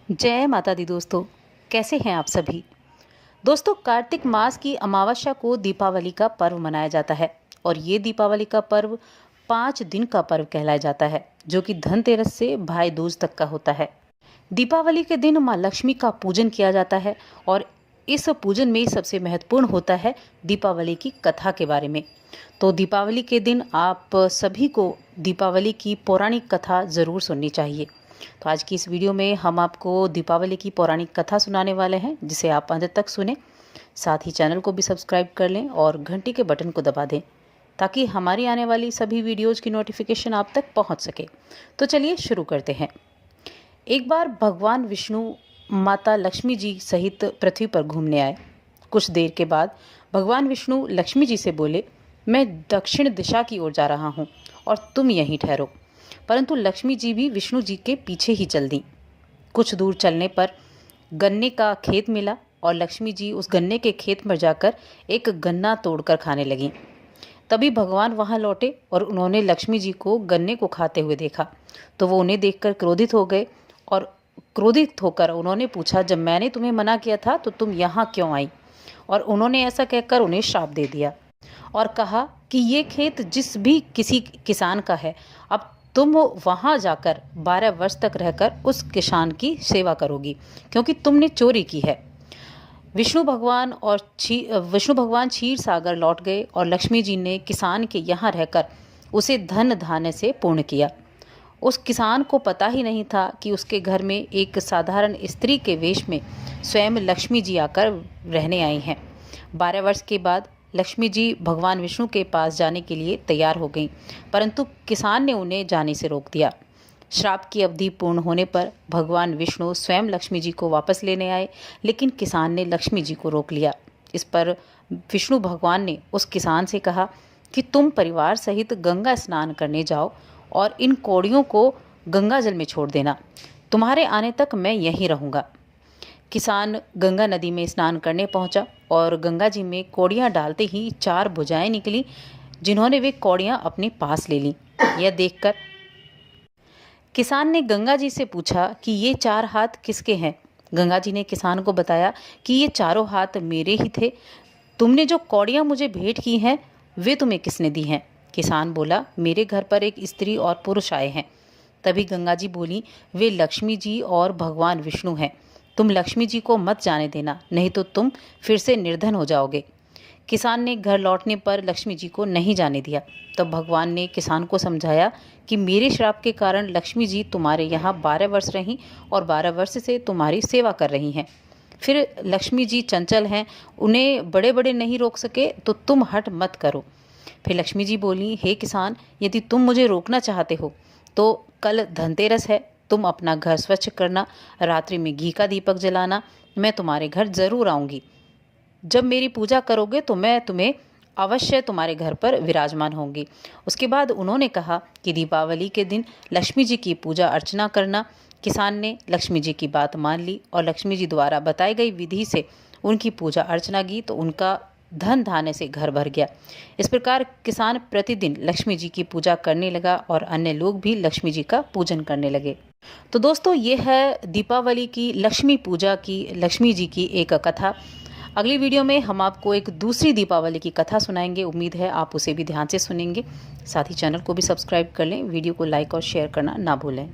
जय माता दी दोस्तों, कैसे हैं आप सभी। दोस्तों, कार्तिक मास की अमावस्या को दीपावली का पर्व मनाया जाता है और ये दीपावली का पर्व 5 दिन का पर्व कहलाया जाता है, जो कि धनतेरस से भाई दूज तक का होता है। दीपावली के दिन माँ लक्ष्मी का पूजन किया जाता है और इस पूजन में सबसे महत्वपूर्ण होता है दीपावली की कथा के बारे में। तो दीपावली के दिन आप सभी को दीपावली की पौराणिक कथा ज़रूर सुननी चाहिए। तो आज की इस वीडियो में हम आपको दीपावली की पौराणिक कथा सुनाने वाले हैं, जिसे आप अंत तक सुने। साथ ही चैनल को भी सब्सक्राइब कर लें और घंटी के बटन को दबा दें, ताकि हमारी आने वाली सभी वीडियोज़ की नोटिफिकेशन आप तक पहुंच सके। तो चलिए शुरू करते हैं। एक बार भगवान विष्णु माता लक्ष्मी जी सहित पृथ्वी पर घूमने आए। कुछ देर के बाद भगवान विष्णु लक्ष्मी जी से बोले, मैं दक्षिण दिशा की ओर जा रहा हूँ और तुम यहीं ठहरो। परंतु लक्ष्मी जी भी विष्णु जी के पीछे ही चल दी। कुछ दूर चलने पर गन्ने का खेत मिला और लक्ष्मी जी उस गन्ने के खेत में जाकर एक गन्ना तोड़कर खाने लगीं। तभी भगवान वहां लौटे और उन्होंने लक्ष्मी जी को गन्ने को खाते हुए देखा, तो वो उन्हें देखकर क्रोधित हो गए और क्रोधित होकर उन्होंने पूछा, जब मैंने तुम्हें मना किया था तो तुम यहाँ क्यों आई। और उन्होंने ऐसा कहकर उन्हें श्राप दे दिया और कहा कि ये खेत जिस भी किसी किसान का है, अब तुम वहाँ जाकर 12 वर्ष तक रहकर उस किसान की सेवा करोगी, क्योंकि तुमने चोरी की है। विष्णु भगवान क्षीर सागर लौट गए और लक्ष्मी जी ने किसान के यहाँ रहकर उसे धन धान्य से पूर्ण किया। उस किसान को पता ही नहीं था कि उसके घर में एक साधारण स्त्री के वेश में स्वयं लक्ष्मी जी आकर रहने आई हैं। 12 वर्ष के बाद लक्ष्मी जी भगवान विष्णु के पास जाने के लिए तैयार हो गईं, परंतु किसान ने उन्हें जाने से रोक दिया। श्राप की अवधि पूर्ण होने पर भगवान विष्णु स्वयं लक्ष्मी जी को वापस लेने आए, लेकिन किसान ने लक्ष्मी जी को रोक लिया। इस पर विष्णु भगवान ने उस किसान से कहा कि तुम परिवार सहित गंगा स्नान करने जाओ और इन कौड़ियों को गंगा जल में छोड़ देना। तुम्हारे आने तक मैं यहीं रहूँगा। किसान गंगा नदी में स्नान करने पहुंचा और गंगा जी में कौड़ियाँ डालते ही 4 भुजाएं निकली, जिन्होंने वे कौड़ियाँ अपने पास ले लीं। यह देखकर किसान ने गंगा जी से पूछा कि ये 4 हाथ किसके हैं। गंगा जी ने किसान को बताया कि ये चारों हाथ मेरे ही थे। तुमने जो कौड़ियाँ मुझे भेंट की हैं, वे तुम्हें किसने दी हैं। किसान बोला, मेरे घर पर एक स्त्री और पुरुष आए हैं। तभी गंगा जी बोली, वे लक्ष्मी जी और भगवान विष्णु हैं। तुम लक्ष्मी जी को मत जाने देना, नहीं तो तुम फिर से निर्धन हो जाओगे। किसान ने घर लौटने पर लक्ष्मी जी को नहीं जाने दिया। तब भगवान ने किसान को समझाया कि मेरे श्राप के कारण लक्ष्मी जी तुम्हारे यहाँ 12 वर्ष रहीं और 12 वर्ष से तुम्हारी सेवा कर रही हैं। फिर लक्ष्मी जी चंचल हैं, उन्हें बड़े बड़े नहीं रोक सके, तो तुम हट मत करो। फिर लक्ष्मी जी बोली, हे किसान, यदि तुम मुझे रोकना चाहते हो तो कल धनतेरस है, तुम अपना घर स्वच्छ करना, रात्रि में घी का दीपक जलाना, मैं तुम्हारे घर ज़रूर आऊँगी। जब मेरी पूजा करोगे तो मैं तुम्हें अवश्य तुम्हारे घर पर विराजमान होंगी। उसके बाद उन्होंने कहा कि दीपावली के दिन लक्ष्मी जी की पूजा अर्चना करना। किसान ने लक्ष्मी जी की बात मान ली और लक्ष्मी जी द्वारा बताई गई विधि से उनकी पूजा अर्चना की, तो उनका धन धान्य से घर भर गया। इस प्रकार किसान प्रतिदिन लक्ष्मी जी की पूजा करने लगा और अन्य लोग भी लक्ष्मी जी का पूजन करने लगे। तो दोस्तों, ये है दीपावली की लक्ष्मी पूजा की, लक्ष्मी जी की एक कथा। अगली वीडियो में हम आपको एक दूसरी दीपावली की कथा सुनाएंगे। उम्मीद है आप उसे भी ध्यान से सुनेंगे। साथ ही चैनल को भी सब्सक्राइब कर लें, वीडियो को लाइक और शेयर करना ना भूलें।